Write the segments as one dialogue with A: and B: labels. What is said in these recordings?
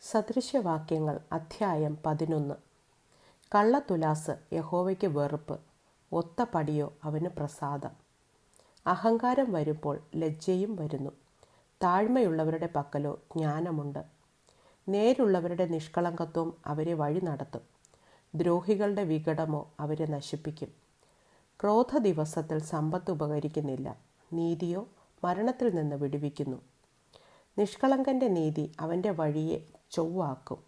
A: സദൃശവാക്യങ്ങൾ അധ്യായം 11. കള്ളത്തുലാസ് യഹോവയ്ക്ക് വെറുപ്പ്, ഒത്ത പടിയോ അവന് പ്രസാദം. അഹങ്കാരം വരുമ്പോൾ ലജ്ജയും വരുന്നു. താഴ്മയുള്ളവരുടെ പക്കലോ ജ്ഞാനമുണ്ട്. നേരുള്ളവരുടെ നിഷ്കളങ്കത്വം അവരെ വഴി നടത്തും. ദ്രോഹികളുടെ വികടമോ അവരെ നശിപ്പിക്കും. ക്രോധ ദിവസത്തിൽ സമ്പത്ത് ഉപകരിക്കുന്നില്ല, നീതിയോ മരണത്തിൽ നിന്ന് വിടുവിക്കുന്നു. നിഷ്കളങ്കൻ്റെ നീതി അവൻ്റെ വഴിയെ ചൊവ്വാക്കും.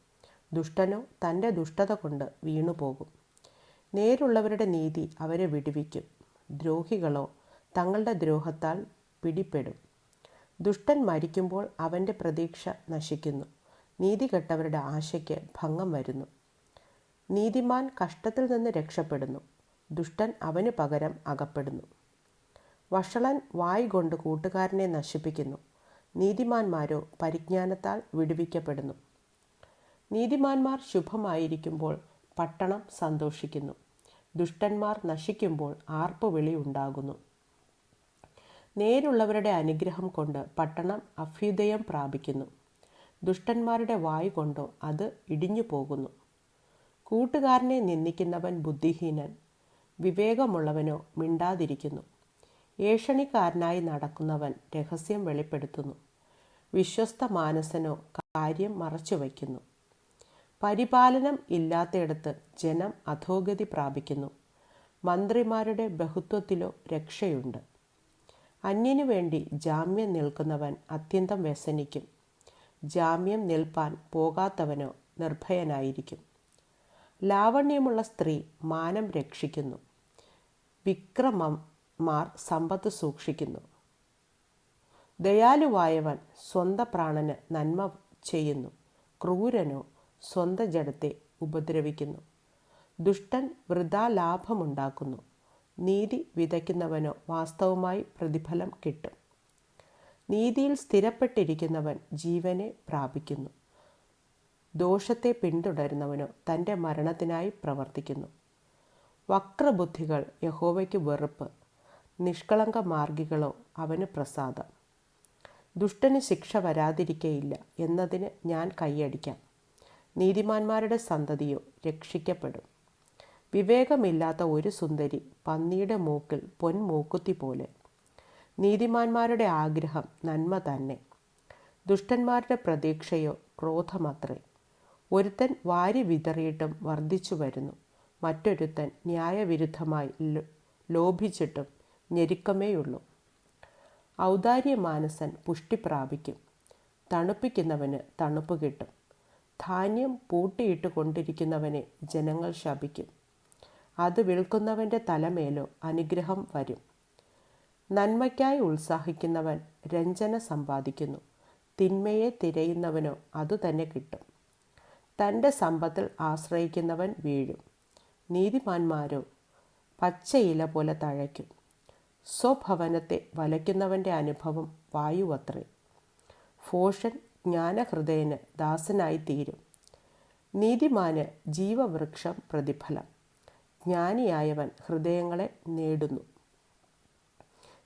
A: ദുഷ്ടനോ തൻ്റെ ദുഷ്ടത കൊണ്ട് വീണുപോകും. നേരുള്ളവരുടെ നീതി അവരെ വിടുവിക്കും. ദ്രോഹികളോ തങ്ങളുടെ ദ്രോഹത്താൽ പിടിപ്പെടും. ദുഷ്ടൻ മരിക്കുമ്പോൾ അവൻ്റെ പ്രതീക്ഷ നശിക്കുന്നു. നീതികെട്ടവരുടെ ആശയ്ക്ക് ഭംഗം വരുന്നു. നീതിമാൻ കഷ്ടത്തിൽ നിന്ന് രക്ഷപ്പെടുന്നു. ദുഷ്ടൻ അവന് പകരം അകപ്പെടുന്നു. വഷളൻ വായ് കൊണ്ട് കൂട്ടുകാരനെ നശിപ്പിക്കുന്നു. നീതിമാന്മാരോ പരിജ്ഞാനത്താൽ വിടുവിക്കപ്പെടുന്നു. നീതിമാന്മാർ ശുഭമായിരിക്കുമ്പോൾ പട്ടണം സന്തോഷിക്കുന്നു. ദുഷ്ടന്മാർ നശിക്കുമ്പോൾ ആർപ്പുവിളി ഉണ്ടാകുന്നു. നേരുള്ളവരുടെ അനുഗ്രഹം കൊണ്ട് പട്ടണം അഭ്യുദയം പ്രാപിക്കുന്നു. ദുഷ്ടന്മാരുടെ വായ് കൊണ്ടോ അത് ഇടിഞ്ഞു പോകുന്നു. കൂട്ടുകാരനെ നിന്ദിക്കുന്നവൻ ബുദ്ധിഹീനൻ, വിവേകമുള്ളവനോ മിണ്ടാതിരിക്കുന്നു. ഏഷണിക്കാരനായി നടക്കുന്നവൻ രഹസ്യം വെളിപ്പെടുത്തുന്നു. വിശ്വസ്ത മാനസനോ കാര്യം മറച്ചുവയ്ക്കുന്നു. പരിപാലനം ഇല്ലാത്തയിടത്ത് ജനം അധോഗതി പ്രാപിക്കുന്നു. മന്ത്രിമാരുടെ ബഹുത്വത്തിലോ രക്ഷയുണ്ട്. അന്യനു വേണ്ടി ജാമ്യം നിൽക്കുന്നവൻ അത്യന്തം വ്യസനിക്കും. ജാമ്യം നിൽപ്പാൻ പോകാത്തവനോ നിർഭയനായിരിക്കും. ലാവണ്യമുള്ള സ്ത്രീ മാനം രക്ഷിക്കുന്നു. വിക്രമന്മാർ സമ്പത്ത് സൂക്ഷിക്കുന്നു. ദയാലുവായവൻ സ്വന്തം പ്രാണന് നന്മ ചെയ്യുന്നു. ക്രൂരനോ സ്വന്തം ജഡത്തെ ഉപദ്രവിക്കുന്നു. ദുഷ്ടൻ വൃഥാ ലാഭമുണ്ടാക്കുന്നു. നീതി വിതയ്ക്കുന്നവനോ വാസ്തവമായി പ്രതിഫലം കിട്ടും. നീതിയിൽ സ്ഥിരപ്പെട്ടിരിക്കുന്നവൻ ജീവനെ പ്രാപിക്കുന്നു. ദോഷത്തെ പിന്തുടരുന്നവനോ തൻ്റെ മരണത്തിനായി പ്രവർത്തിക്കുന്നു. വക്രബുദ്ധികൾ യഹോവയ്ക്ക് വെറുപ്പ്, നിഷ്കളങ്ക മാർഗികളോ അവന് പ്രസാദം. ദുഷ്ടന് ശിക്ഷ വരാതിരിക്കയില്ല എന്നതിന് ഞാൻ കൈയടിക്കാം. നീതിമാന്മാരുടെ സന്തതിയോ രക്ഷിക്കപ്പെടും. വിവേകമില്ലാത്ത ഒരു സുന്ദരി പന്നിയുടെ മൂക്കിൽ പൊൻമൂക്കുത്തി പോലെ. നീതിമാന്മാരുടെ ആഗ്രഹം നന്മ തന്നെ, ദുഷ്ടന്മാരുടെ പ്രതീക്ഷയോ ക്രോധമത്രേ. ഒരുത്തൻ വാരി വിതറിയിട്ടും വർദ്ധിച്ചു വരുന്നു. മറ്റൊരുത്തൻ ന്യായവിരുദ്ധമായി ലോഭിച്ചിട്ടും ഞെരുക്കമേയുള്ളൂ. ഔദാര്യമാനസൻ പുഷ്ടി പ്രാപിക്കും. തണുപ്പിക്കുന്നവന് തണുപ്പ് കിട്ടും. ധാന്യം പൂട്ടിയിട്ട് കൊണ്ടിരിക്കുന്നവനെ ജനങ്ങൾ ശപിക്കും. അത് വിൽക്കുന്നവൻ്റെ തലമേലോ അനുഗ്രഹം വരും. നന്മയ്ക്കായി ഉത്സാഹിക്കുന്നവൻ രഞ്ജന സമ്പാദിക്കുന്നു. തിന്മയെ തിരയുന്നവനോ അതുതന്നെ കിട്ടും. തൻ്റെ സമ്പത്തിൽ ആശ്രയിക്കുന്നവൻ വീഴും. നീതിമാന്മാരോ പച്ചയില പോലെ തഴയ്ക്കും. സ്വഭവനത്തെ വലയ്ക്കുന്നവൻ്റെ അനുഭവം വായുവത്രേ. ഭോഷൻ ജ്ഞാനഹൃദയന് ദാസനായി തീരും. നീതിമാന് ജീവവൃക്ഷം പ്രതിഫലം. ജ്ഞാനിയായവൻ ഹൃദയങ്ങളെ നേടുന്നു.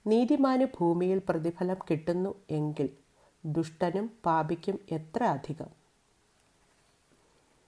A: നീതിമാന് ഭൂമിയിൽ പ്രതിഫലം കിട്ടുന്നു എങ്കിൽ ദുഷ്ടനും പാപിക്കും എത്ര അധികം.